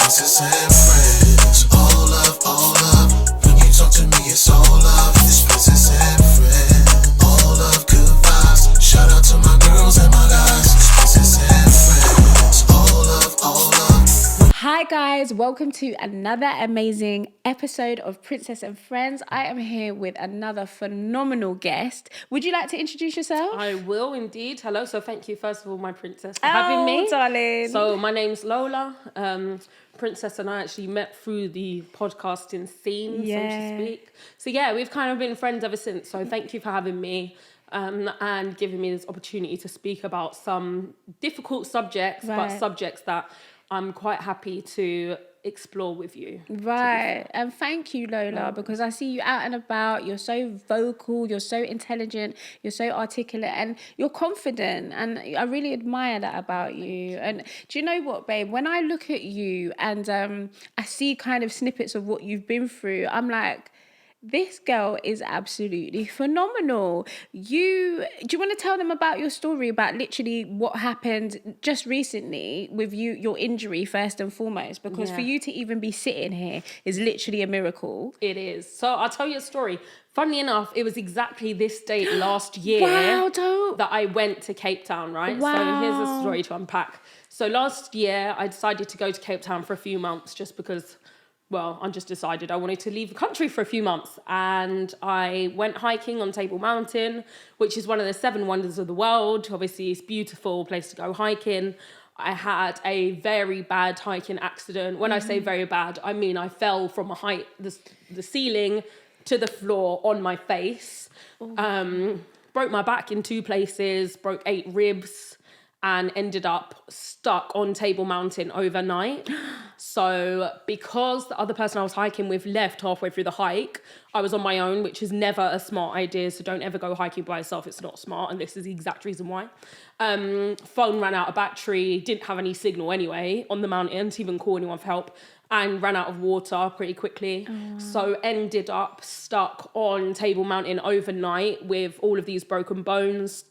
princess and friends. All love, all love. When you talk to me, it's all love. It's princess and friends. All love, good vibes. Shout out to my girls and my guys. It's princess and friends. All love, all love. Hi guys, welcome to another amazing episode of Princess and Friends. I am here with another phenomenal guest. Would you like to introduce yourself? I will indeed. Hello. So thank you, first of all, my princess, for having me. Darling. So my name's Lola. Princess and I actually met through the podcasting scene, so to speak. So yeah, we've kind of been friends ever since. So thank you for having me and giving me this opportunity to speak about some difficult subjects, but subjects that I'm quite happy to explore with you. Right. And thank you, Lola, because I see you out and about. You're so vocal, you're so intelligent, you're so articulate, and you're confident. And I really admire that about you. And do you know what, babe? When I look at you and I see kind of snippets of what you've been through, I'm like, this girl is absolutely phenomenal. Do you want to tell them about your story, about literally what happened just recently with you, your injury first and foremost? Because for you to even be sitting here is literally a miracle. It is. So I'll tell you a story. Funnily enough, it was exactly this date last year that I went to Cape Town, right? Wow. So here's a story to unpack. So last year, I decided to go to Cape Town for a few months just because, well, I just decided I wanted to leave the country for a few months. And I went hiking on Table Mountain, which is one of the 7 wonders of the world. Obviously, it's a beautiful place to go hiking. I had a very bad hiking accident. When I say very bad, I mean I fell from a height, the ceiling to the floor on my face. Broke my back in 2 places, broke 8 ribs, and ended up stuck on Table Mountain overnight. So because the other person I was hiking with left halfway through the hike, I was on my own, which is never a smart idea. So don't ever go hiking by yourself. It's not smart. And this is the exact reason why. Phone ran out of battery, didn't have any signal anyway on the mountain to even call anyone for help, and ran out of water pretty quickly. So ended up stuck on Table Mountain overnight with all of these broken bones.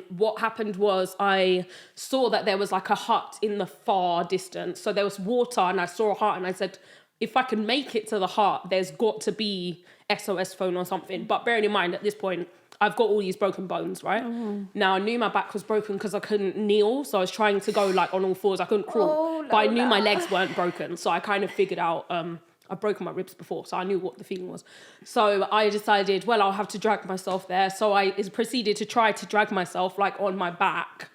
What happened was I saw that there was like a hut in the far distance. So there was water and I saw a hut and I said, if I can make it to the hut, there's got to be SOS phone or something. But bearing in mind at this point, I've got all these broken bones, right? Now I knew my back was broken because I couldn't kneel. So I was trying to go like on all fours. I couldn't crawl, but I knew my legs weren't broken. So I kind of figured out, I've broken my ribs before, so I knew what the feeling was. So I decided, well, I'll have to drag myself there. So I proceeded to try to drag myself like on my back.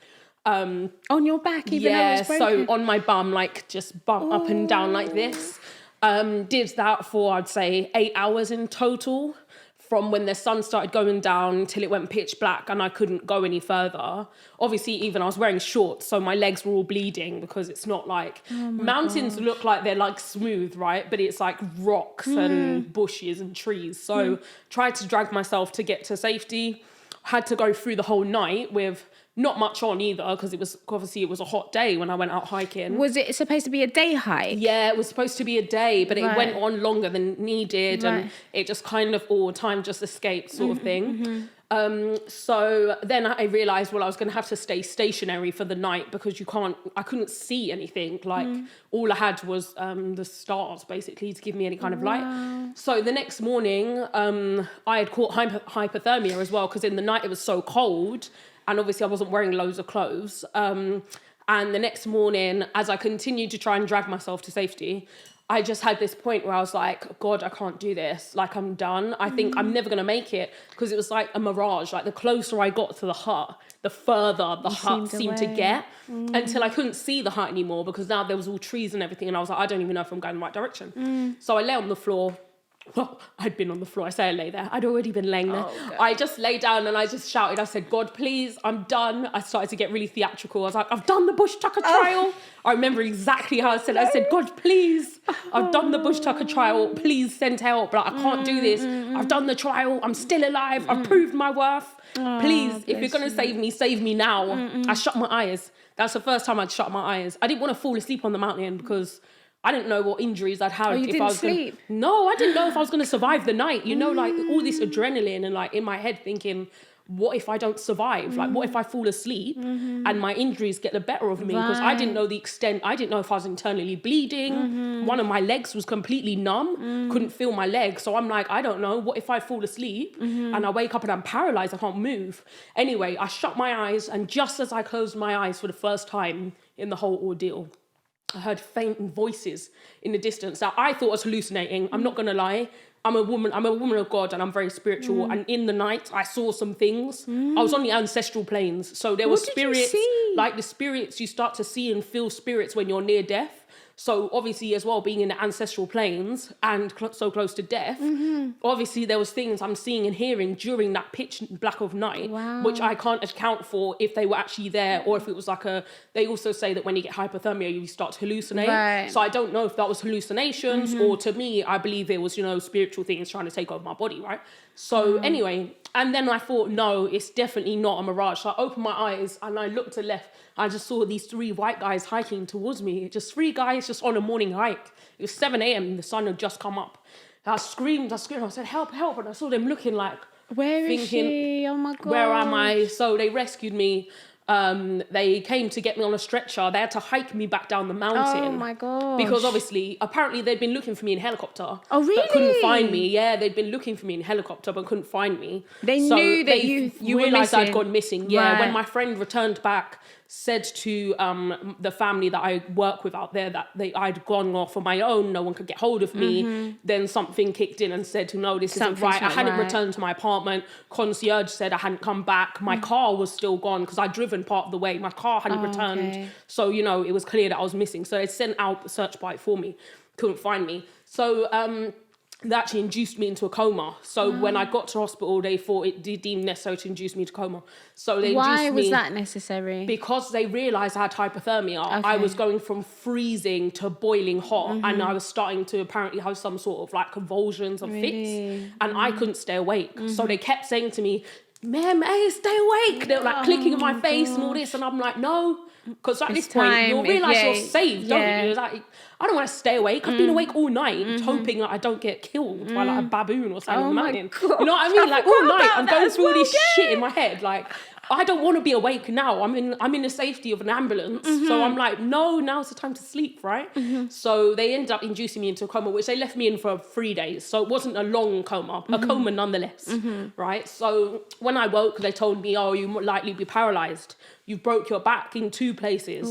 On your back, even though it was broken? So on my bum, like just bump up and down like this. Did that for, I'd say, 8 hours in total, from when the sun started going down till it went pitch black and I couldn't go any further. Obviously, even I was wearing shorts, so my legs were all bleeding because it's not like... mountains look like they're like smooth, right? But it's like rocks and bushes and trees. So tried to drag myself to get to safety. Had to go through the whole night with not much on either because it was a hot day when I went out hiking. Was it supposed to be a day hike? Yeah, it was supposed to be a day, but it went on longer than needed, and it just kind of all time just escaped sort of thing. So then I realised, well, I was going to have to stay stationary for the night because I couldn't see anything. Like all I had was the stars basically to give me any kind of light. So the next morning, I had caught hypothermia as well because in the night it was so cold. And obviously I wasn't wearing loads of clothes. And the next morning, as I continued to try and drag myself to safety, I just had this point where I was like, God, I can't do this. Like, I'm done. I think I'm never going to make it because it was like a mirage. Like, the closer I got to the hut, the further the hut seemed to get until I couldn't see the hut anymore because now there was all trees and everything. And I was like, I don't even know if I'm going the right direction. So I lay on the floor. Well, I'd been on the floor. I say I lay there. I'd already been laying there. I just lay down and I just shouted. I said, God, please, I'm done. I started to get really theatrical. I was like, I've done the bush tucker trial. I remember exactly how I said it. I said, God, please, I've done the bush tucker trial. Please send help. Like, I can't do this. I've done the trial. I'm still alive. I've proved my worth. Please, if you're going to save me now. I shut my eyes. That's the first time I'd shut my eyes. I didn't want to fall asleep on the mountain because I didn't know what injuries I'd had. You didn't sleep? No, I didn't know if I was going to survive the night. You know, like all this adrenaline and like in my head thinking, what if I don't survive? Like, what if I fall asleep and my injuries get the better of me? Because I didn't know the extent. I didn't know if I was internally bleeding. One of my legs was completely numb, couldn't feel my leg. So I'm like, I don't know. What if I fall asleep and I wake up and I'm paralyzed? I can't move. Anyway, I shut my eyes, and just as I closed my eyes for the first time in the whole ordeal, I heard faint voices in the distance that I thought was hallucinating. I'm not going to lie. I'm a woman of God, and I'm very spiritual. And in the night, I saw some things. I was on the ancestral planes. So there were spirits, like the spirits, you start to see and feel spirits when you're near death. So obviously as well, being in the ancestral planes and so close to death, obviously there was things I'm seeing and hearing during that pitch black of night, which I can't account for if they were actually there or if it was like they also say that when you get hypothermia, you start to hallucinate. Right. So I don't know if that was hallucinations or to me, I believe it was, spiritual things trying to take over my body, right? So anyway, and then I thought, no, it's definitely not a mirage. So I opened my eyes and I looked to the left. I just saw these 3 white guys hiking towards me. Just 3 guys just on a morning hike. It was 7 a.m. The sun had just come up. I screamed. I said, help, help. And I saw them looking like, Where is she? Oh my God. where am I? So they rescued me. They came to get me on a stretcher. They had to hike me back down the mountain. Oh my God. Because obviously, apparently they'd been looking for me in helicopter. Oh, really? But couldn't find me. Yeah, they'd been looking for me in helicopter but couldn't find me. They knew that you were realised missing. I'd gone missing. Yeah, Right. when my friend returned back, said to the family that I work with out there that I'd gone off on my own, no one could get hold of me. Then something kicked in and said, no, this isn't Something's right. I not hadn't right. returned to my apartment. Concierge said I hadn't come back. My car was still gone because I'd driven part of the way. My car hadn't returned. Okay. So, it was clear that I was missing. So they sent out a search party for me. Couldn't find me. So they actually induced me into a coma. So when I got to hospital, they thought it deemed necessary to induce me to coma. So they Why induced was me that necessary? because they realised I had hypothermia. I Okay. was going from freezing to boiling hot, and I was starting to apparently have some sort of like convulsions and fits, and I couldn't stay awake. So they kept saying to me, "Ma'am, hey, stay awake." They were like clicking in my face and all this, and I'm like, no, because at this point time. you'll realise Yeah, you're saved, don't yeah. you? It's like, I don't want to stay awake. I've been awake all night, hoping that I don't get killed by like a baboon or something Oh on the my mountain. God, You know what I mean? I Like all forgot night, about I'm that going as through all well, this shit in my head. Like, I don't want to be awake now. I'm in the safety of an ambulance. So I'm like, no, now's the time to sleep, right? So they ended up inducing me into a coma, which they left me in for 3 days. So it wasn't a long coma, a coma nonetheless, right? So when I woke, they told me, oh, you likely be paralyzed. You broke your back in 2 places.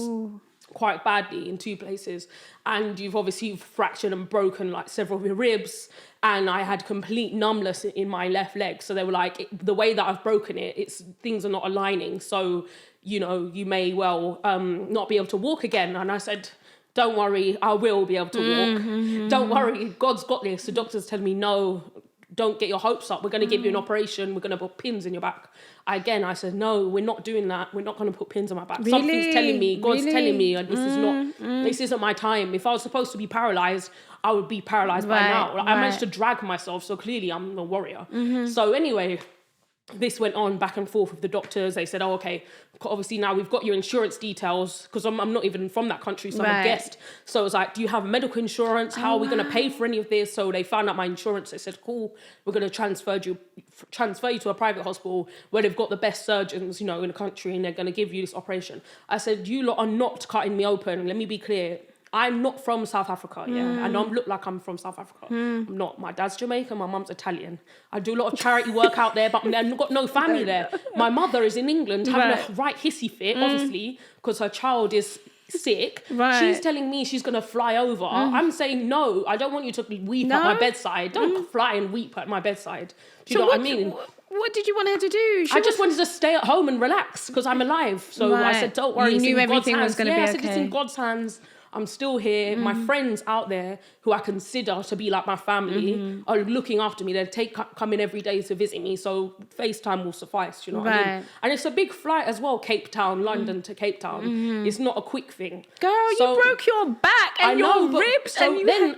Quite badly in 2 places, and you've obviously fractured and broken like several of your ribs, and I had complete numbness in my left leg. So they were like, the way that I've broken it, things are not aligning, so you may well not be able to walk again. And I said, don't worry, I will be able to walk. Don't worry, God's got this. The doctor's telling me, no, don't get your hopes up. We're going to give you an operation. We're going to put pins in your back. I said, no, we're not doing that. We're not going to put pins on my back. Really? Something's telling me, God's Really? telling me, and this isn't my time. If I was supposed to be paralyzed, I would be paralyzed by now. Like, I managed to drag myself, so clearly I'm a warrior. So anyway, this went on back and forth with the doctors. They said, oh, okay, obviously now we've got your insurance details, because I'm not even from that country, so I'm a Right. guest. So it was like, do you have medical insurance? How are we going to pay for any of this? So they found out my insurance. They said, cool, we're going to transfer you to a private hospital where they've got the best surgeons, in the country, and they're going to give you this operation. I said, you lot are not cutting me open. Let me be clear. I'm not from South Africa, yeah. I don't look like I'm from South Africa. I'm not. My dad's Jamaican, my mum's Italian. I do a lot of charity work out there, but I've got no family there. My mother is in England having a right hissy fit, obviously, because her child is sick. Right. She's telling me she's going to fly over. I'm saying, no, I don't want you to weep at my bedside. Don't fly and weep at my bedside. Do you know what I mean? What did you want her to do? I just wanted to stay at home and relax because I'm alive. So I Right. said, don't worry. You it's knew in God's everything was hands. gonna be I said, it's okay. in God's hands. I'm still here. My friends out there who I consider to be like my family are looking after me. They come in every day to visit me. So FaceTime will suffice, you know what I mean? Right. And it's a big flight as well, Cape Town, London to Cape Town. It's not a quick thing. Girl, So- you broke your back and your but- ribs, so and you then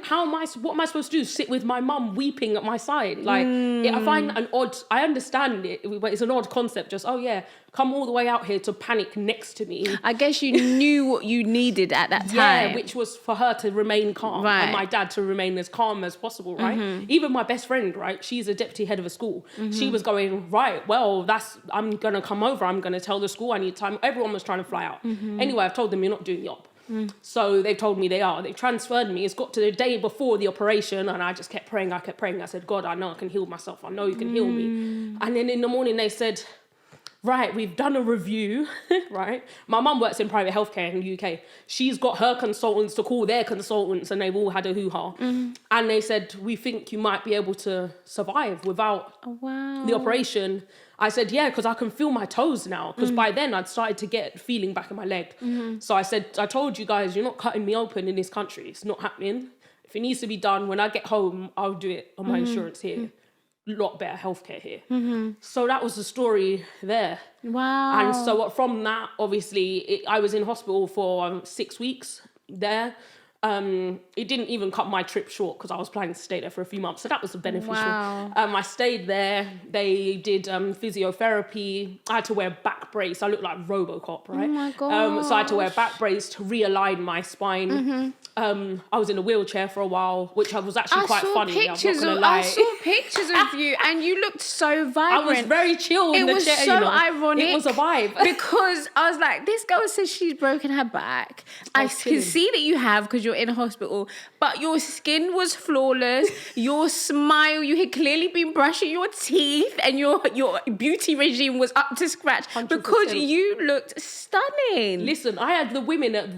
what am I supposed to do? Sit with my mum weeping at my side? Like, I find I understand it, but it's an odd concept. Just, oh yeah, come all the way out here to panic next to me. I guess you knew what you needed at that time. Yeah, which was for her to remain calm Right. and my dad to remain as calm as possible, right? Even my best friend, right? She's a deputy head of a school. She was going, right, well, I'm going to come over. I'm going to tell the school I need time. Everyone was trying to fly out. Anyway, I've told them you're not doing the op. So they've told me they are. They've transferred me. It's got to the day before the operation and I just kept praying. I said, God, I know I can heal myself. I know you can heal me. And then in the morning they said, right, we've done a review, right? My mum works in private healthcare in the UK. She's got her consultants to call their consultants and they've all had a hoo-ha. And they said, we think you might be able to survive without the operation. I said, yeah, because I can feel my toes now. Because by then I'd started to get feeling back in my leg. So I said, I told you guys, you're not cutting me open in this country. It's not happening. If it needs to be done, when I get home, I'll do it on my insurance here. Lot better healthcare here. So that was the story there. Wow. And so from that, obviously, I was in hospital for 6 weeks there. It didn't even cut my trip short because I was planning to stay there for a few months. So that was beneficial. Wow. I stayed there. They did physiotherapy. I had to wear a back brace. I looked like Robocop, right? Oh my God. So I had to wear a back brace to realign my spine. I was in a wheelchair for a while, which was actually quite funny. I saw pictures of you and you looked so vibrant. I was very chill in the chair. It was so ironic. It was a vibe. Because I was like, this girl says she's broken her back. I can see that you have because you're in hospital, but your skin was flawless. Your smile, you had clearly been brushing your teeth and your beauty regime was up to scratch 100%. because you looked stunning. Listen, I had the women at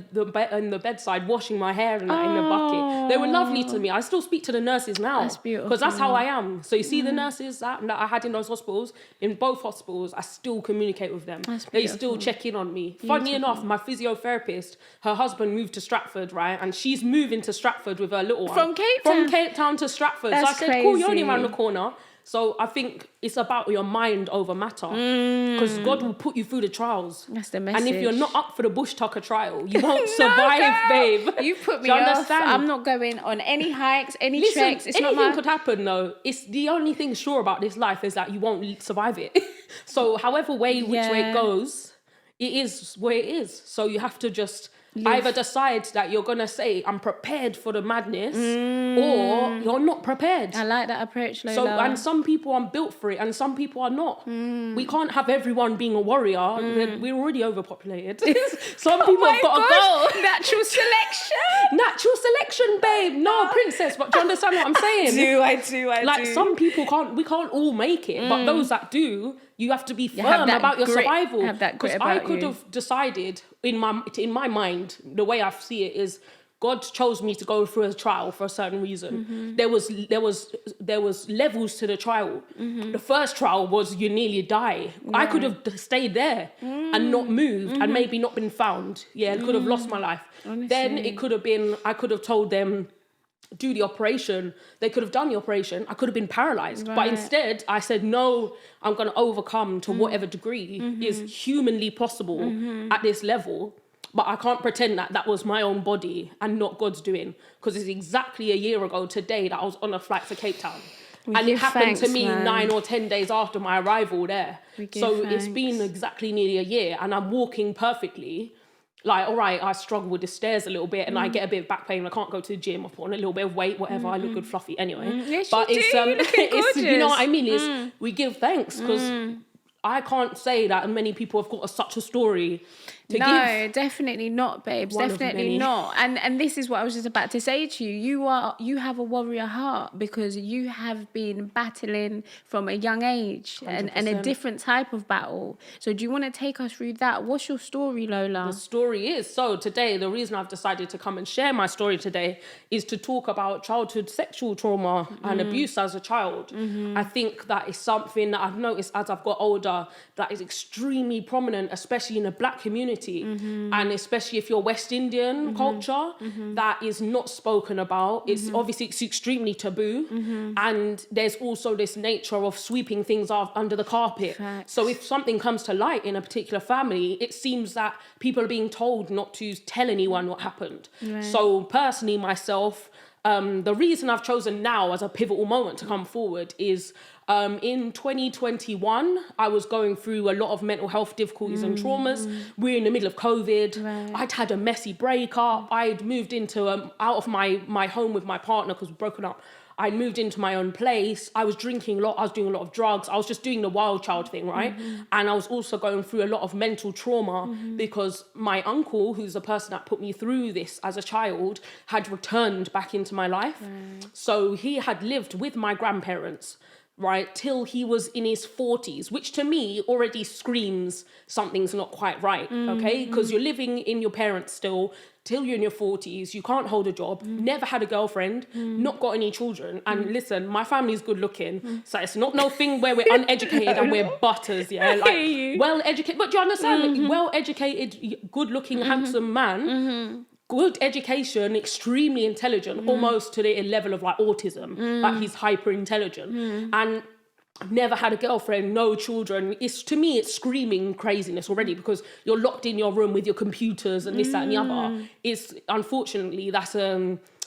in the bedside washing my hair and that in the bucket. They were lovely to me. I still speak to the nurses now. That's beautiful. Because that's how I am. So you see the nurses that I had in those hospitals, in both hospitals, I still communicate with them. They still check in on me. Funny enough, my physiotherapist, her husband moved to Stratford, right? And she's moving to Stratford with her little one. From Cape Town? From Cape Town to Stratford. That's so I said, cool, you're only crazy. around the corner. So I think it's about your mind over matter. Because God will put you through the trials. That's the message. And if you're not up for the Bush Tucker trial, you won't survive, babe. You put me Do you off. understand? I'm not going on any hikes, any Listen, treks. It's anything not my... could happen though. It's the only thing sure about this life is that you won't survive it. So however which way it goes, it is where it is. So you have to just either decide that you're going to say, I'm prepared for the madness, or you're not prepared. I like that approach, Lola. So, and some people are built for it and some people are not. We can't have everyone being a warrior. We're already overpopulated. Some people have got to go. Natural selection. Natural selection, babe. No, princess, but do you understand what I'm saying? I do. Like some people we can't all make it, but those that do, you have to be have firm that about your grit. survival. Have that grit Because I about could you. have decided in my mind, the way I see it is, God chose me to go through a trial for a certain reason. There was levels to the trial. The first trial was you nearly die. I could have stayed there and not moved and maybe not been found. Yeah, I could have lost my life. Honestly. Then it could have been, I could have told them, do the operation. They could have done the operation. I could have been paralyzed. But Right. instead, I said, no, I'm going to overcome to whatever degree is humanly possible at this level. But I can't pretend that that was my own body and not God's doing. Because it's exactly a year ago today that I was on a flight to Cape Town. And it give happened to thanks, me man. 9 or 10 days after my arrival there. We give So it's thanks. been exactly nearly a year and I'm walking perfectly. Like, all right, I struggle with the stairs a little bit and I get a bit of back pain. I can't go to the gym. I put on a little bit of weight, whatever. I look good fluffy anyway. Yes, But you it's, do. You're looking it's, you know what I gorgeous. mean? It's, we give thanks because I can't say that many people have got such a story to give. No, definitely not, babes. One of Definitely many. not. And this is what I was just about to say to you. You have a warrior heart because you have been battling from a young age and a 100%. different type of battle. So do you want to take us through that? What's your story, Lola? The story is, so today, the reason I've decided to come and share my story today is to talk about childhood sexual trauma and abuse as a child. I think that is something that I've noticed as I've got older that is extremely prominent, especially in the Black community. And especially if you're West Indian culture, that is not spoken about. It's obviously it's extremely taboo. And there's also this nature of sweeping things off under the carpet. Facts. So if something comes to light in a particular family, it seems that people are being told not to tell anyone what happened. Right. So personally, myself, The reason I've chosen now as a pivotal moment to come forward is in 2021, I was going through a lot of mental health difficulties and traumas. We're in the middle of COVID. Right. I'd had a messy breakup. I'd moved into out of my home with my partner because we'd broken up. I moved into my own place. I was drinking a lot. I was doing a lot of drugs. I was just doing the wild child thing, right? And I was also going through a lot of mental trauma because my uncle, who's the person that put me through this as a child, had returned back into my life. So he had lived with my grandparents, right, till he was in his 40s, which to me already screams something's not quite right, okay? Because you're living in your parents still till you're in your 40s, you can't hold a job, never had a girlfriend, not got any children. And listen, my family's good looking, so it's not no thing where we're uneducated and we're butters, yeah? Like, well educated, but do you understand? Like, well educated, good looking, handsome man. Good education, extremely intelligent, almost to the level of like autism, like he's hyper intelligent. And never had a girlfriend, no children. To me, it's screaming craziness already because you're locked in your room with your computers and this, that, and the other. It's unfortunately that's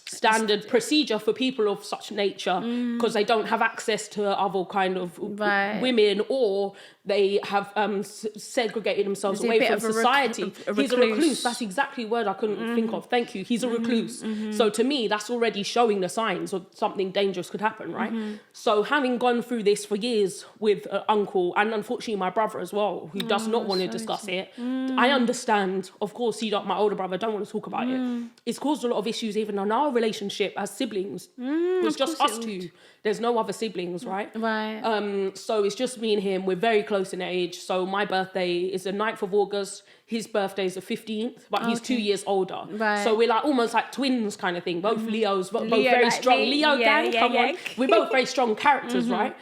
standard procedure for people of such nature because they don't have access to other kind of women, or they have segregated themselves away from society. He's a recluse. That's exactly the word I couldn't think of. Thank you. He's a recluse. So to me, that's already showing the signs of something dangerous could happen, right? So having gone through this for years with an uncle, and unfortunately my brother as well, who does not want to discuss it. I understand. Of course, my older brother don't want to talk about it. It's caused a lot of issues even in our relationship as siblings. It's just us two. There's no other siblings, right? Right. So it's just me and him. We're very close in age. So my birthday is the 9th of August. His birthday is the 15th, but he's 2 years older. Right. So we're like almost like twins kind of thing. Both Leos, both very strong. Leo gang, come on. We're both very strong characters, right?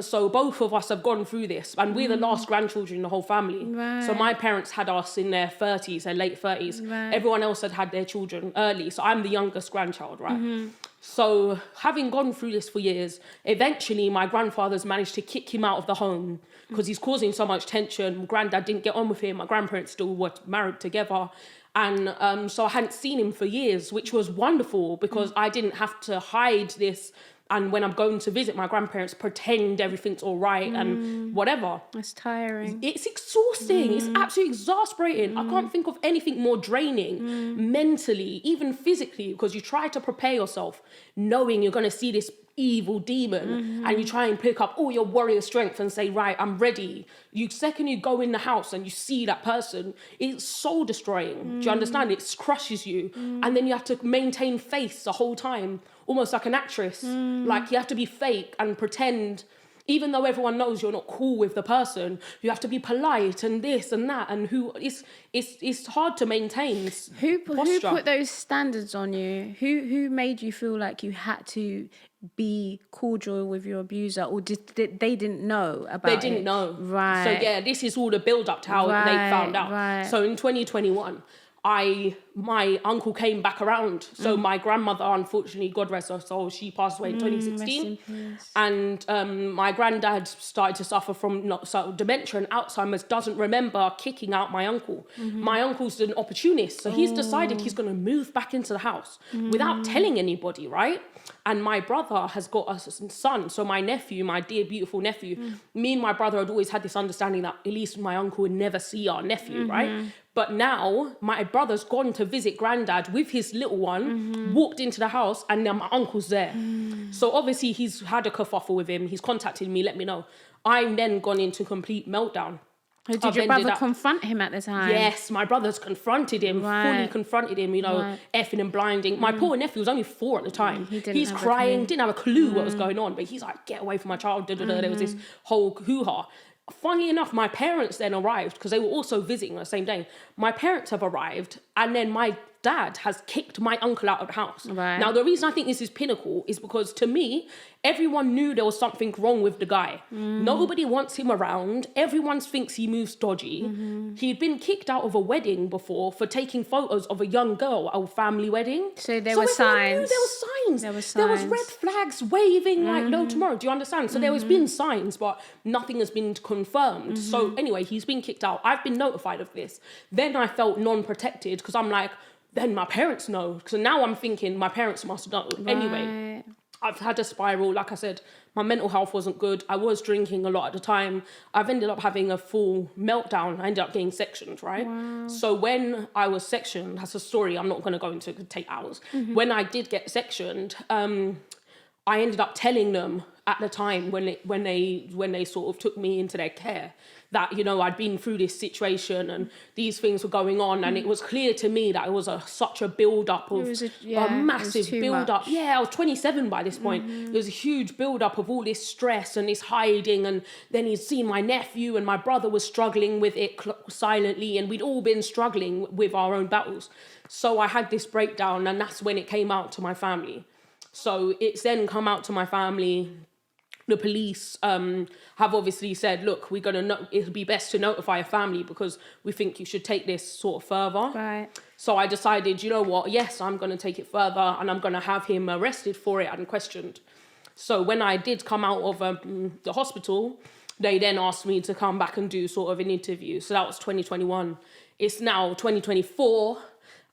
So both of us have gone through this, and we're the last grandchildren in the whole family. Right. So my parents had us in their 30s, their late 30s. Right. Everyone else had their children early. So I'm the youngest grandchild, right? So having gone through this for years, eventually my grandfather's managed to kick him out of the home because he's causing so much tension. Granddad didn't get on with him. My grandparents still were married together. And so I hadn't seen him for years, which was wonderful because I didn't have to hide this. And when I'm going to visit my grandparents, pretend everything's all right and whatever. That's tiring. It's exhausting. It's absolutely exasperating. I can't think of anything more draining mentally, even physically, because you try to prepare yourself knowing you're going to see this evil demon and you try and pick up all your warrior strength and say, right, I'm ready. Second you go in the house and you see that person, it's soul destroying. Do you understand? It crushes you. And then you have to maintain faith the whole time, almost like an actress. Like you have to be fake and pretend, even though everyone knows you're not cool with the person, you have to be polite and this and that, and it's hard to maintain Who posture. put those standards on you? Who made you feel like you had to be cordial with your abuser, or did they didn't know about it? They didn't know. Right. So yeah, this is all the build up to how they found out. Right. So in 2021, my uncle came back around. So my grandmother, unfortunately, God rest her soul, she passed away in 2016. And my granddad started to suffer from dementia and Alzheimer's, doesn't remember kicking out my uncle. My uncle's an opportunist. So he's decided he's going to move back into the house without telling anybody, right? And my brother has got a son. So my nephew, my dear, beautiful nephew, me and my brother had always had this understanding that at least my uncle would never see our nephew, right? But now my brother's gone to visit granddad with his little one, walked into the house, and now my uncle's there. So obviously he's had a kerfuffle with him. He's contacted me, let me know. I'm then gone into complete meltdown. Did your brother confront him at the time? Yes, my brother's confronted him, fully confronted him, effing and blinding. My poor nephew was only 4 at the time. He's crying, didn't have a clue what was going on, but he's like, get away from my child. There was this whole hoo-ha. Funnily enough, my parents then arrived because they were also visiting the same day. My parents have arrived, and then my dad has kicked my uncle out of the house. Right. Now, the reason I think this is pinnacle is because to me, everyone knew there was something wrong with the guy. Nobody wants him around. Everyone thinks he moves dodgy. He'd been kicked out of a wedding before for taking photos of a young girl at a family wedding. So there were signs. There was red flags waving like no tomorrow. Do you understand? So there has been signs, but nothing has been confirmed. So anyway, he's been kicked out. I've been notified of this. Then I felt non-protected because I'm like, then my parents know. So now I'm thinking my parents must know. Anyway, I've had a spiral. Like I said, my mental health wasn't good. I was drinking a lot at the time. I've ended up having a full meltdown. I ended up getting sectioned, right? Wow. So when I was sectioned, that's a story I'm not going to go into. It could take hours. When I did get sectioned, I ended up telling them at the time when they sort of took me into their care that, you know, I'd been through this situation and these things were going on, and it was clear to me that it was such a build-up of a massive build-up. Yeah, I was 27 by this point. There was a huge build-up of all this stress and this hiding, and then he'd seen my nephew and my brother was struggling with it silently, and we'd all been struggling with our own battles. So I had this breakdown, and that's when it came out to my family. So it's then come out to my family. The police have obviously said, look, it'll be best to notify a family because we think you should take this sort of further. Right. So I decided, you know what, yes, I'm going to take it further and I'm going to have him arrested for it and questioned. So when I did come out of the hospital, they then asked me to come back and do sort of an interview. So that was 2021. It's now 2024,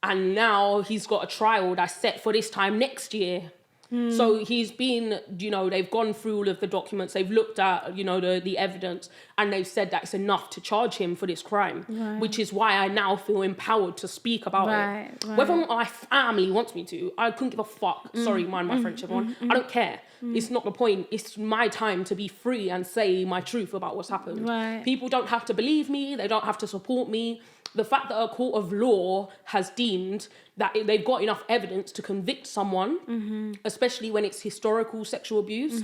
and now he's got a trial that's set for this time next year. So he's been, you know, they've gone through all of the documents, they've looked at, you know, the evidence, and they've said that it's enough to charge him for this crime, which is why I now feel empowered to speak about it. Whether my family wants me to, I couldn't give a fuck. Sorry, mind my French, everyone. I don't care. It's not the point. It's my time to be free and say my truth about what's happened. People don't have to believe me. They don't have to support me. The fact that a court of law has deemed that they've got enough evidence to convict someone, especially when it's historical sexual abuse,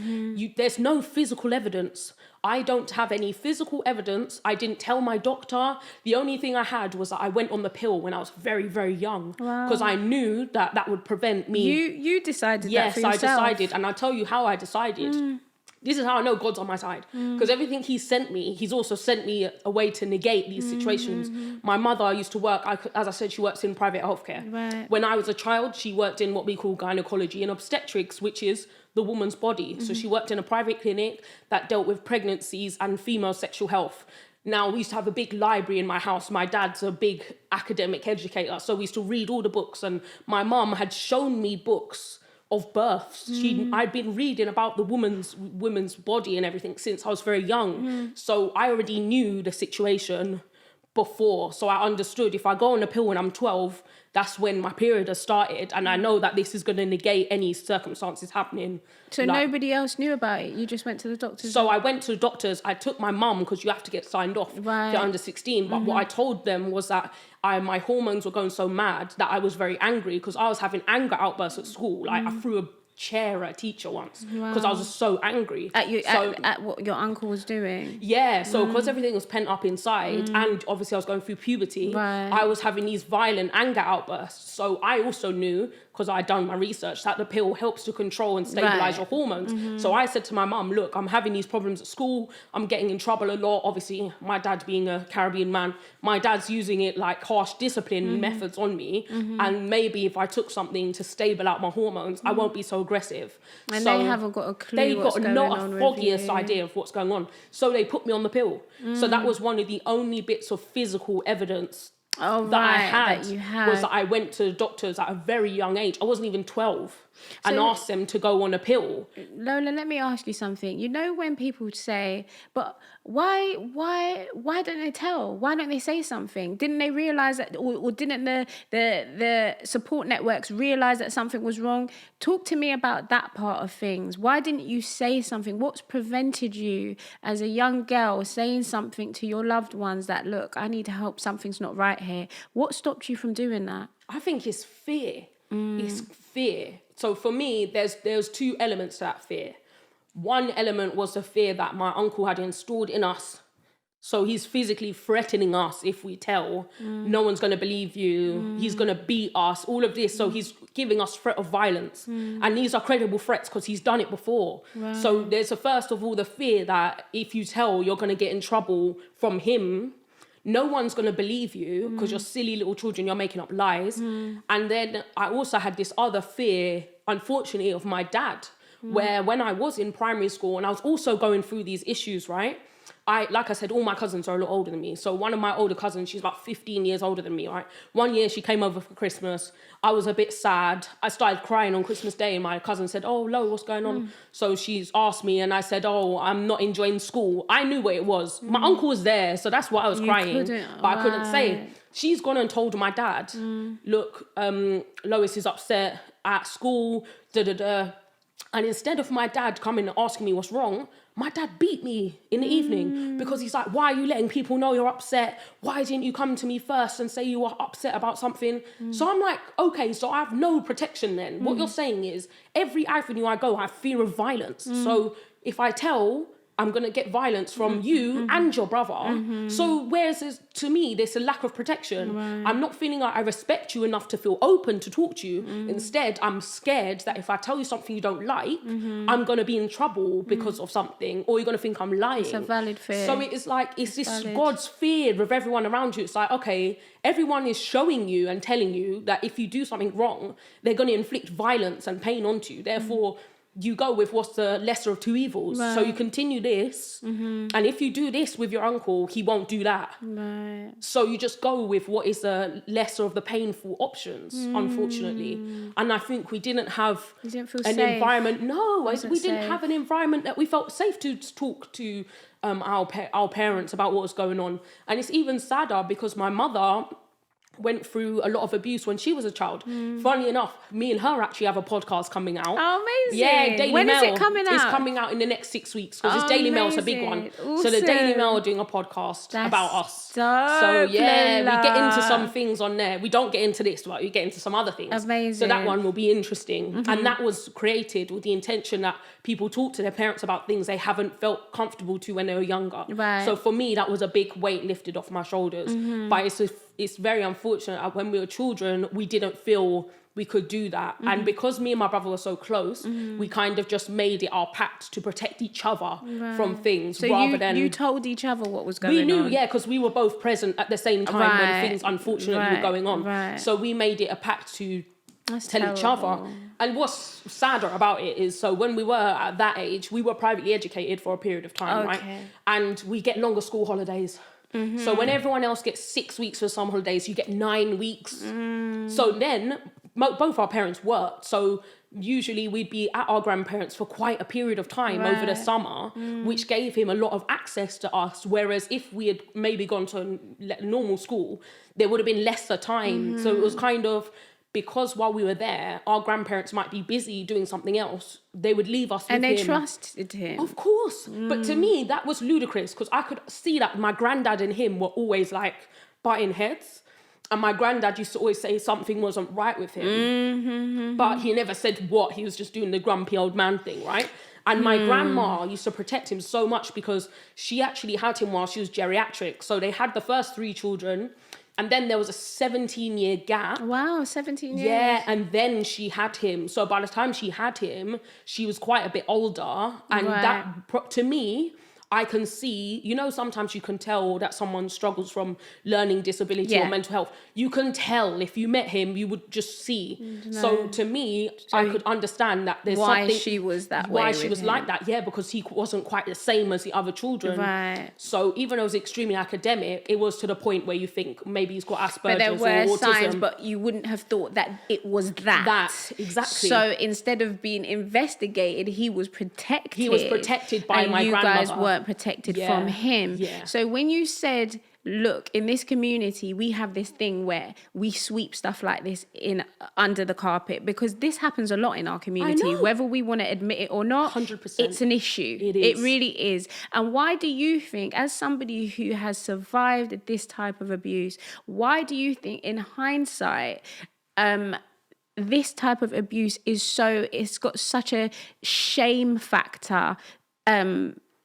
there's no physical evidence. I don't have any physical evidence. I didn't tell my doctor. The only thing I had was that I went on the pill when I was very, very young because I knew that would prevent me. You decided that for yourself. Yes, I decided. And I'll tell you how I decided. This is how I know God's on my side. Because everything he sent me, he's also sent me a way to negate these situations. My mother used to work, as I said, she works in private healthcare. When I was a child, she worked in what we call gynecology and obstetrics, which is the woman's body. So she worked in a private clinic that dealt with pregnancies and female sexual health. Now, we used to have a big library in my house. My dad's a big academic educator, so we used to read all the books. And my mum had shown me books of births. I'd been reading about the woman's body and everything since I was very young. So I already knew the situation before. So I understood if I go on a pill when I'm 12, that's when my period has started. And I know that this is going to negate any circumstances happening. So nobody else knew about it? You just went to the doctors? So I went to the doctors. I took my mum because you have to get signed off if you're under 16. But what I told them was that my hormones were going so mad that I was very angry because I was having anger outbursts at school. Like I threw a chair at a teacher once because I was just so angry at what your uncle was doing. Yeah, so because everything was pent up inside and obviously I was going through puberty, I was having these violent anger outbursts. So I also knew, because I'd done my research, that the pill helps to control and stabilize your hormones. So I said to my mum, look, I'm having these problems at school, I'm getting in trouble a lot. Obviously my dad being a Caribbean man, my dad's using it like harsh discipline methods on me, and maybe if I took something to stable out my hormones, I won't be so aggressive. And so they haven't got a clue. They've what's got going not on a with foggiest you. idea of what's going on. So they put me on the pill. So that was one of the only bits of physical evidence that I had, was that I went to doctors at a very young age. I wasn't even 12 and asked them to go on a pill. Lola, let me ask you something. You know when people say, but why don't they tell? Why don't they say something? Didn't they realise that, or didn't the support networks realise that something was wrong? Talk to me about that part of things. Why didn't you say something? What's prevented you as a young girl saying something to your loved ones that, look, I need help, something's not right here? What stopped you from doing that? I think it's fear. It's fear. So for me, there's two elements to that fear. One element was the fear that my uncle had installed in us. So he's physically threatening us if we tell. No one's going to believe you. He's going to beat us, all of this. So he's giving us threat of violence. And these are credible threats because he's done it before. So there's first of all the fear that if you tell, you're going to get in trouble from him. No one's going to believe you because you're silly little children, you're making up lies. And then I also had this other fear, unfortunately, of my dad, where when I was in primary school and I was also going through these issues, right? like I said, all my cousins are a lot older than me. So one of my older cousins, she's about 15 years older than me, right? One year she came over for Christmas. I was a bit sad. I started crying on Christmas Day and my cousin said, oh, Lo, what's going on? So she's asked me and I said, oh, I'm not enjoying school. I knew what it was. My uncle was there, so that's why I was crying. But I couldn't say. She's gone and told my dad, look, Lois is upset at school, And instead of my dad coming and asking me what's wrong, my dad beat me in the evening because he's like, why are you letting people know you're upset? Why didn't you come to me first and say you were upset about something? So I'm like, okay, so I have no protection then. What you're saying is every avenue I go, I have fear of violence. So if I tell, I'm going to get violence from you and your brother. So whereas to me, there's a lack of protection. I'm not feeling like I respect you enough to feel open to talk to you. Instead, I'm scared that if I tell you something you don't like, I'm going to be in trouble because of something, or you're going to think I'm lying. It's a valid fear. So it's like, it's this God's fear with everyone around you. It's like, okay, everyone is showing you and telling you that if you do something wrong, they're going to inflict violence and pain onto you. Therefore, you go with what's the lesser of two evils. So you continue this, and if you do this with your uncle, he won't do that. So you just go with what is the lesser of the painful options, unfortunately. And I think we didn't have didn't feel an safe. environment. No, we didn't safe. have an environment that we felt safe to talk to our parents about what was going on. And it's even sadder because my mother went through a lot of abuse when she was a child. Funny enough, me and her actually have a podcast coming out. Oh, amazing. Yeah, Daily When Mail. Is it coming out? It's coming out in the next 6 weeks because it's Daily Mail's a big one. Amazing. So the Daily Awesome. Mail are doing a podcast That's about us. dope, So yeah, we get into Lola. some things on there. We don't get into this, but we get into some other things. Amazing. So that one will be interesting. And that was created with the intention that people talk to their parents about things they haven't felt comfortable to when they were younger. Right. So for me, that was a big weight lifted off my shoulders. But it's very unfortunate that when we were children, we didn't feel we could do that. And because me and my brother were so close, we kind of just made it our pact to protect each other from things So rather than... you told each other what was going on. We knew, yeah, because we were both present at the same time Right. when things unfortunately were going on. Right. So we made it a pact to That's tell each other. terrible. And what's sadder about it is, so when we were at that age, we were privately educated for a period of time, right? Okay. And we get longer school holidays. So when everyone else gets 6 weeks for summer holidays, you get 9 weeks. So then both our parents worked. So usually we'd be at our grandparents for quite a period of time over the Right. summer, which gave him a lot of access to us. Whereas if we had maybe gone to normal school, there would have been lesser time. So it was kind of, because while we were there, our grandparents might be busy doing something else, they would leave us with And they him. trusted him. Of course. But to me, that was ludicrous because I could see that my granddad and him were always like butting heads. And my granddad used to always say something wasn't right with him. But he never said what. He was just doing the grumpy old man thing, right? And my grandma used to protect him so much because she actually had him while she was geriatric. So they had the first 3 children. And then there was a 17-year gap. Wow, 17 years. Yeah, and then she had him. So by the time she had him, she was quite a bit older. And Right. to me, I can see, sometimes you can tell that someone struggles from learning disability or Yeah. mental health. You can tell if you met him, you would just see. So to me, I could understand that there's why something... she was that way Why she with was him. like that, yeah, because he wasn't quite the same as the other children. Right. So even though it was extremely academic, it was to the point where you think maybe he's got Asperger's But there were or autism. signs, but you wouldn't have thought that it was that. That, exactly. So instead of being investigated, he was protected. He was protected by and my you grandmother. guys weren't protected Yeah. from him. Yeah. So when you said, look, in this community, we have this thing where we sweep stuff like this under the carpet because this happens a lot in our community, know. whether we want to admit it or not. 100%. It's an issue. It It is. really is. And why do you think, as somebody who has survived this type of abuse, why do you think, in hindsight, this type of abuse it's got such a shame factor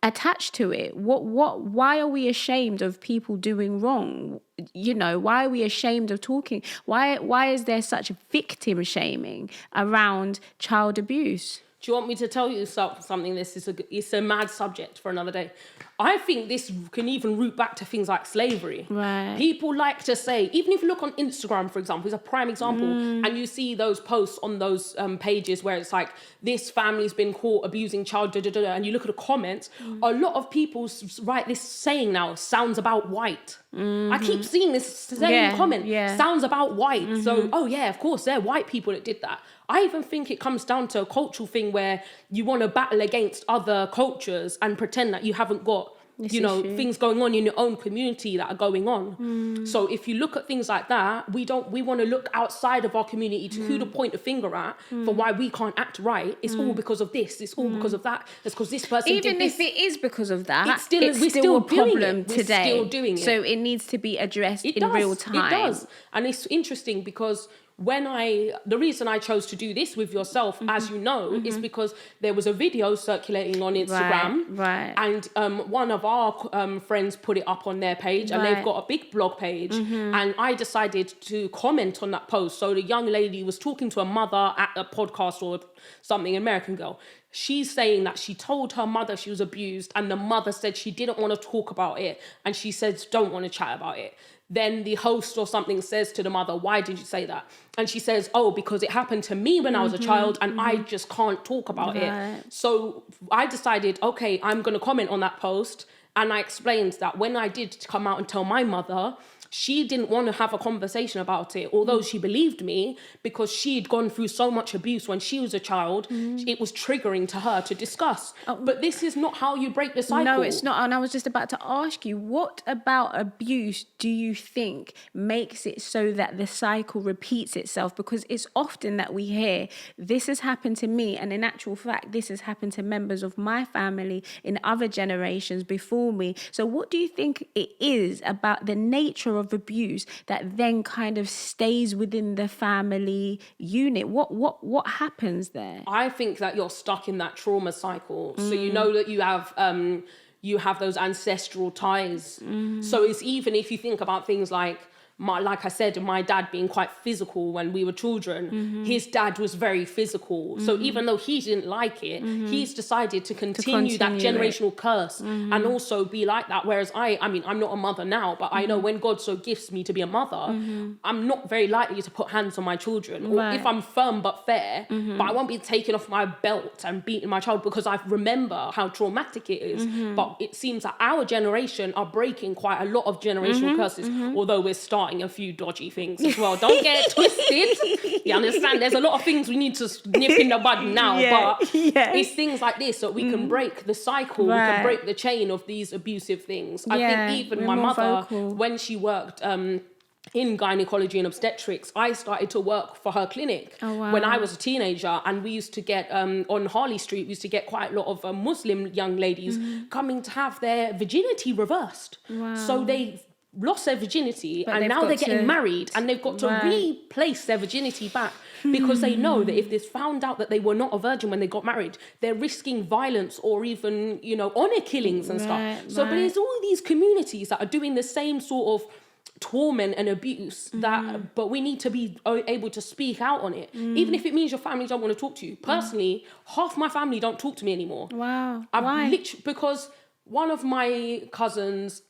attached to it? Why are we ashamed of people doing wrong? Why are we ashamed of talking? Why is there such victim shaming around child abuse? Do you want me to tell you something? It's a mad subject for another day. I think this can even root back to things like slavery. Right. People like to say, even if you look on Instagram, for example, is a prime example, and you see those posts on those pages where it's like, this family's been caught abusing child, and you look at the comments, a lot of people write this saying now, sounds about white. I keep seeing this same comment, sounds about white. So, oh yeah, of course, they're white people that did that. I even think it comes down to a cultural thing where you want to battle against other cultures and pretend that you haven't got, things going on in your own community that are going on. So if you look at things like that, we want to look outside of our community to who to point a finger at for why we can't act right. It's all because of this. It's all because of that. It's because this person Even did this. if it is because of that, It's still a problem We're today. still doing it. So it needs to be addressed in real time. It does. And it's interesting because the reason I chose to do this with yourself, as you know, is because there was a video circulating on Instagram. Right. And one of our friends put it up on their page, and they've got a big blog page. And I decided to comment on that post. So the young lady was talking to a mother at a podcast or something, American Girl. She's saying that she told her mother she was abused, and the mother said she didn't want to talk about it. And she said, don't want to chat about it. Then the host or something says to the mother, why did you say that? And she says, oh, because it happened to me when I was a child and I just can't talk about it. So I decided, okay, I'm going to comment on that post. And I explained that when I did come out and tell my mother, she didn't want to have a conversation about it, although she believed me, because she'd gone through so much abuse when she was a child. It was triggering to her to discuss. But this is not how you break the cycle. No, it's not. And I was just about to ask you, what about abuse do you think makes it so that the cycle repeats itself? Because it's often that we hear, this has happened to me, and in actual fact, this has happened to members of my family in other generations before me. So what do you think it is about the nature of abuse that then kind of stays within the family unit? What happens there? I think that you're stuck in that trauma cycle. So you know that you have those ancestral ties. So it's even if you think about things like like I said, my dad being quite physical when we were children, his dad was very physical. So even though he didn't like it, he's decided to continue that generational curse and also be like that. Whereas I mean, I'm not a mother now, but I know when God so gifts me to be a mother, I'm not very likely to put hands on my children. Or if I'm firm but fair, but I won't be taking off my belt and beating my child because I remember how traumatic it is. But it seems that our generation are breaking quite a lot of generational curses, although we're starting a few dodgy things as well. Don't get it twisted. You understand? There's a lot of things we need to nip in the bud now, but it's things like this that we can break the cycle, we can break the chain of these abusive things. I think even my mother, when she worked in gynecology and obstetrics, I started to work for her clinic when I was a teenager, and we used to get on Harley Street, we used to get quite a lot of Muslim young ladies coming to have their virginity reversed. So they lost their virginity, but and now they're getting married, and they've got to replace their virginity back because they know that if it's found out that they were not a virgin when they got married, they're risking violence or even, honor killings and stuff. So, but there's all these communities that are doing the same sort of torment and abuse but we need to be able to speak out on it, even if it means your family don't want to talk to you. Personally, half my family don't talk to me anymore. Why? Because one of my cousins,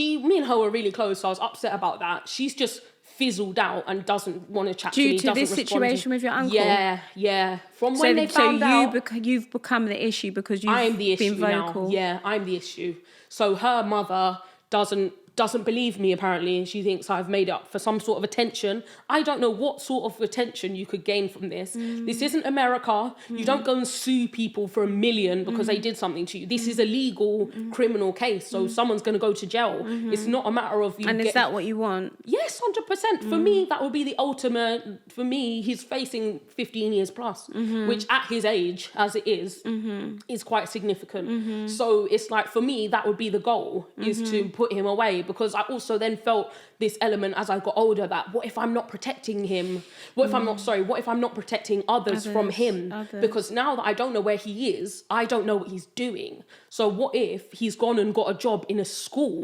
me and her were really close, so I was upset about that. She's just fizzled out and doesn't want to chat to me. Due to this situation with your uncle? Yeah. From when they found out... you've become the issue because you've been vocal. Now. Yeah, I'm the issue. So her mother doesn't believe me, apparently. She thinks I've made up for some sort of attention. I don't know what sort of attention you could gain from this. This isn't America. You don't go and sue people for $1 million because they did something to you. This is a legal criminal case, so someone's going to go to jail. It's not a matter of you. And is that what you want? Yes, 100%. For me, that would be the ultimate. For me, he's facing 15 years plus, which at his age, as it is quite significant. So it's like, for me, that would be the goal, is to put him away. because I also then felt this element as I got older that what if I'm not protecting him? What if I'm not protecting others from him? Because now that I don't know where he is, I don't know what he's doing. So what if he's gone and got a job in a school?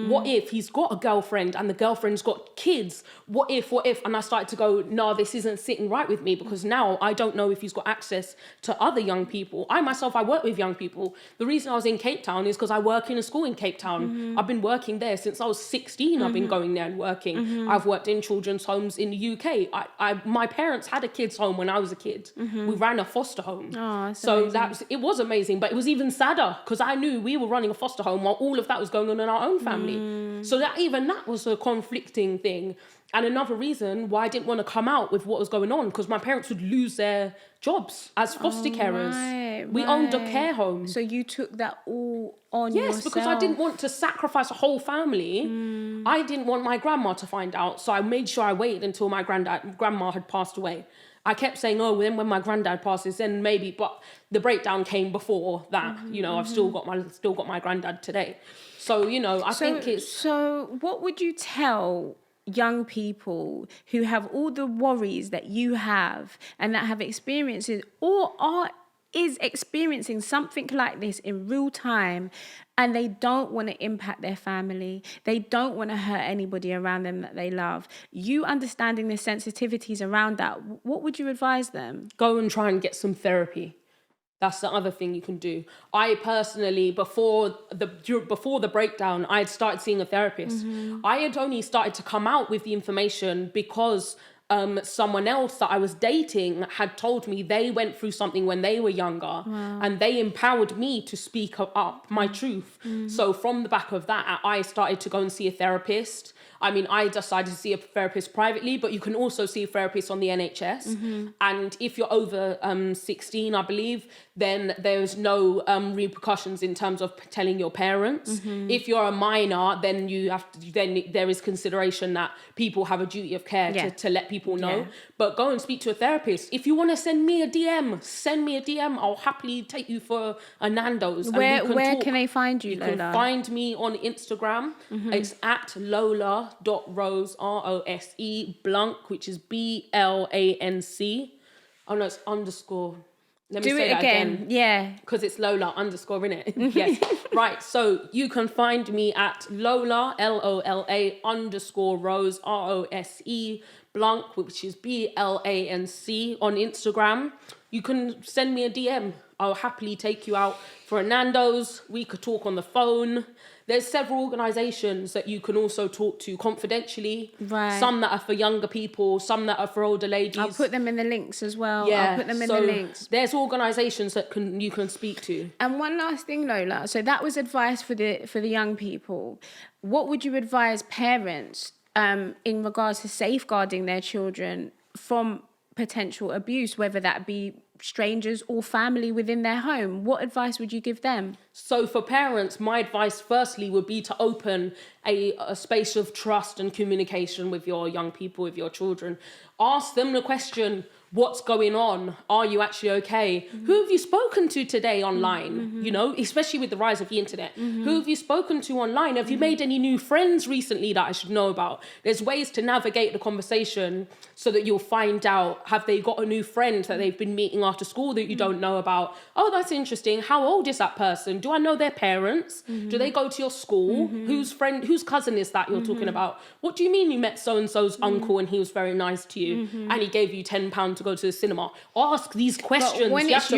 What if he's got a girlfriend and the girlfriend's got kids? What if? And I started to go, no, this isn't sitting right with me, because now I don't know if he's got access to other young people. I work with young people. The reason I was in Cape Town is because I work in a school in Cape Town. I've been working there since I was 16. I've been going there and working. I've worked in children's homes in the UK. My parents had a kids home when I was a kid. We ran a foster home. So it was amazing, but it was even sadder because I knew we were running a foster home while all of that was going on in our own family. So that was a conflicting thing. And another reason why I didn't want to come out with what was going on, because my parents would lose their jobs as foster carers. We owned a care home. So you took that all on yourself? Yes, because I didn't want to sacrifice a whole family. I didn't want my grandma to find out. So I made sure I waited until my grandma had passed away. I kept saying, oh, then when my granddad passes, then maybe. But the breakdown came before that. I've still got my granddad today. So, I think it's... So what would you tell young people who have all the worries that you have and that have experiences or is experiencing something like this in real time, and they don't want to impact their family, they don't want to hurt anybody around them that they love? You understanding the sensitivities around that, what would you advise them? Go and try and get some therapy. That's the other thing you can do. I personally, before the breakdown, I had started seeing a therapist. I had only started to come out with the information because someone else that I was dating had told me they went through something when they were younger, and they empowered me to speak up my truth. So from the back of that, I started to go and see a therapist. I mean, I decided to see a therapist privately, but you can also see a therapist on the NHS. And if you're over 16, I believe, then there's no repercussions in terms of telling your parents. If you're a minor, then there is consideration that people have a duty of care to let people know. But go and speak to a therapist. If you want to send me a DM, send me a DM. I'll happily take you for a Nando's. Where can they find you, Lola? You can find me on Instagram. It's at Lola.Rose, ROSE, Blanc, which is BLANC. Oh no, it's underscore. Let me say that again. Yeah. Because it's Lola underscore, innit? Yes. Right. So you can find me at Lola, LOLA underscore Rose, ROSE, Blanc, which is BLANC on Instagram. You can send me a DM. I'll happily take you out for a Nando's. We could talk on the phone. There's several organisations that you can also talk to confidentially. Right. Some that are for younger people, some that are for older ladies. I'll put them in the links as well. Yeah. I'll put them in the links. There's organisations that you can speak to. And one last thing, Lola. So that was advice for the young people. What would you advise parents in regards to safeguarding their children from potential abuse, whether that be strangers or family within their home? What advice would you give them? So for parents, my advice firstly would be to open a space of trust and communication with your young people, with your children. Ask them the question, what's going on? Are you actually okay? Who have you spoken to today online? Especially with the rise of the internet. Who have you spoken to online? Have you made any new friends recently that I should know about? There's ways to navigate the conversation so that you'll find out, have they got a new friend that they've been meeting after school that you don't know about? Oh, that's interesting. How old is that person? Do I know their parents? Do they go to your school? Whose cousin is that you're talking about? What do you mean you met so-and-so's uncle and he was very nice to you and he gave you £10 to go to the cinema? Ask these questions. But when it's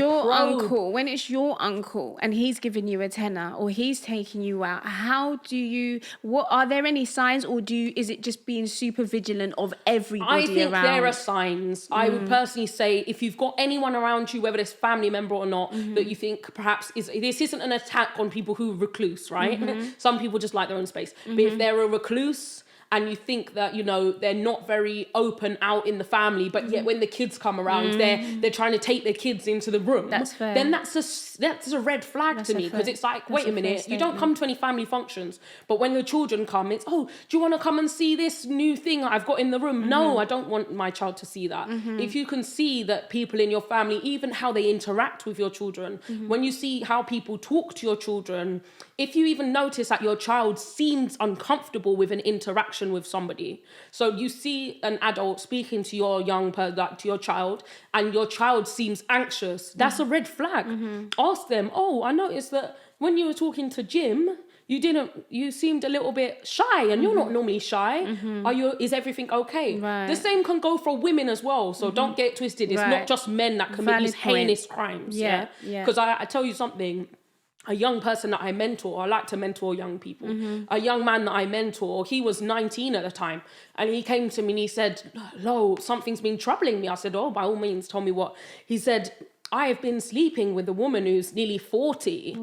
your uncle and he's giving you a tenner or he's taking you out, are there any signs, or is it just being super vigilant of everybody I think around? There are signs. I would personally say, if you've got anyone around you, whether it's family member or not, that you think perhaps this isn't an attack on people who are recluse, right? Some people just like their own space. But if they're a recluse and you think that, you know, they're not very open out in the family, but yet when the kids come around, they're trying to take their kids into the room. That's fair. Then that's a red flag to me, because it's like, wait a minute, you don't come to any family functions, but when the children come, it's, oh, do you want to come and see this new thing I've got in the room? No, I don't want my child to see that. If you can see that people in your family, even how they interact with your children, when you see how people talk to your children, if you even notice that your child seems uncomfortable with an interaction with somebody, so you see an adult speaking to your to your child, and your child seems anxious, that's a red flag. Ask them, oh, I noticed that when you were talking to Jim, you seemed a little bit shy, and you're not normally shy. Is everything okay? Right. The same can go for women as well, so don't get it twisted. It's not just men that commit these heinous crimes. Yeah. Because I tell you something, a young person that I mentor, I like to mentor young people. A young man that I mentor, he was 19 at the time, and he came to me and he said, Lo, something's been troubling me. I said, oh, by all means, tell me what. He said, I have been sleeping with a woman who's nearly 40,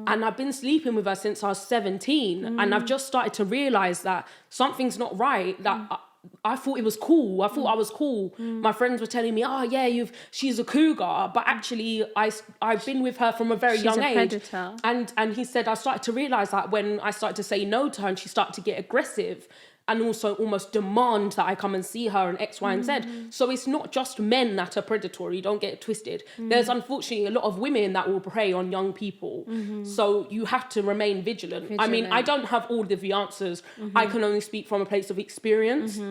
and I've been sleeping with her since I was 17, and I've just started to realise that something's not right, that I thought it was cool. I thought I was cool. My friends were telling me, oh yeah, she's a cougar, but actually I've been with her from a very young age. Predator. And he said, I started to realise that when I started to say no to her, and she started to get aggressive, and also almost demand that I come and see her and X, Y, and Z. So it's not just men that are predatory, don't get it twisted. There's unfortunately a lot of women that will prey on young people. So you have to remain vigilant. I mean, I don't have all of the answers. I can only speak from a place of experience.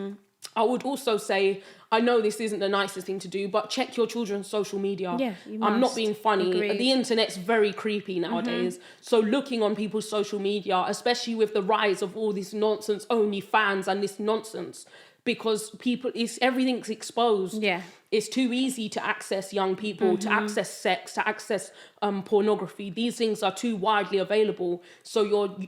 I would also say, I know this isn't the nicest thing to do, but check your children's social media. Yeah, you I'm not must. being funny. Agreed. The internet's very creepy nowadays. So looking on people's social media, especially with the rise of all this nonsense, OnlyFans and this nonsense, because everything's exposed. Yeah. It's too easy to access young people, to access sex, to access pornography. These things are too widely available. So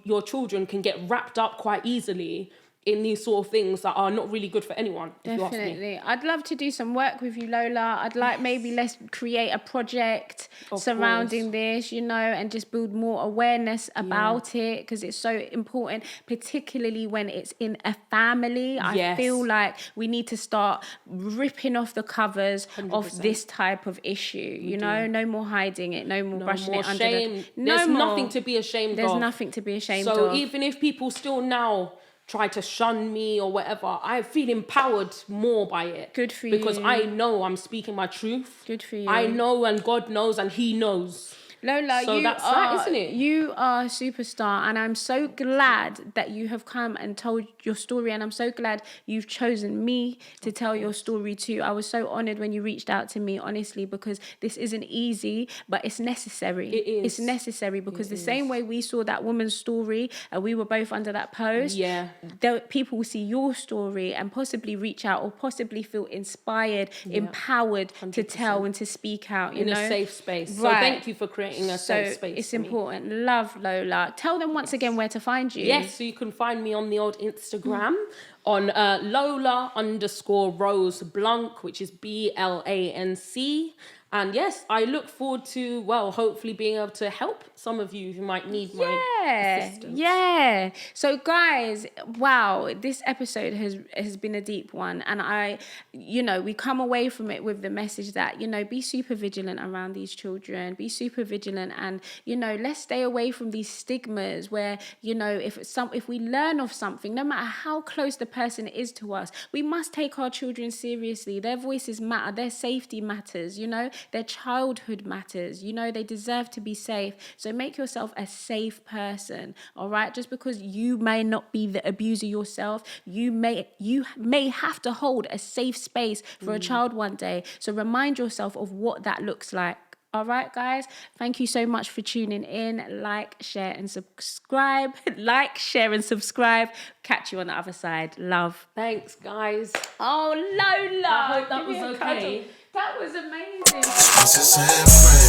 your children can get wrapped up quite easily in these sort of things that are not really good for anyone, if you ask me. Definitely. I'd love to do some work with you, Lola. I'd like let's create a project surrounding this, you know, and just build more awareness about it, because it's so important, particularly when it's in a family. I feel like we need to start ripping off the covers 100%. Of this type of issue, you know, no more hiding it, no more brushing it under shame. There's nothing to be ashamed of. There's nothing to be ashamed of. So even if people still now try to shun me or whatever, I feel empowered more by it. Good for you. Because I know I'm speaking my truth. Good for you. I know, and God knows, and He knows. Lola, so that's that, isn't it? You are a superstar, and I'm so glad that you have come and told your story, and I'm so glad you've chosen me to tell your story too. I was so honoured when you reached out to me, honestly, because this isn't easy, but it's necessary. It is. It's necessary, because the same way we saw that woman's story, and we were both under that post, people will see your story and possibly reach out, or possibly feel inspired, empowered 100%. To tell and to speak out, in a safe space. Right. So thank you for creating a safe space. It's important. Love, Lola. Tell them once again where to find you. Yes, so you can find me on the old Instagram on Lola_Rose Blanc, which is BLANC. And yes, I look forward to, hopefully being able to help some of you who might need my assistance. Yeah. So guys, wow, this episode has been a deep one. And we come away from it with the message that, be super vigilant around these children, be super vigilant, and, let's stay away from these stigmas where, if we learn of something, no matter how close the person is to us, we must take our children seriously. Their voices matter, their safety matters, their childhood matters. They deserve to be safe. So make yourself a safe person, all right? Just because you may not be the abuser yourself, you may have to hold a safe space for a child one day. So remind yourself of what that looks like. All right, guys, thank you so much for tuning in. Like, share, and subscribe. Catch you on the other side. Love. Thanks, guys. Oh, Lola. I hope that was okay. That was amazing. Princess and friends.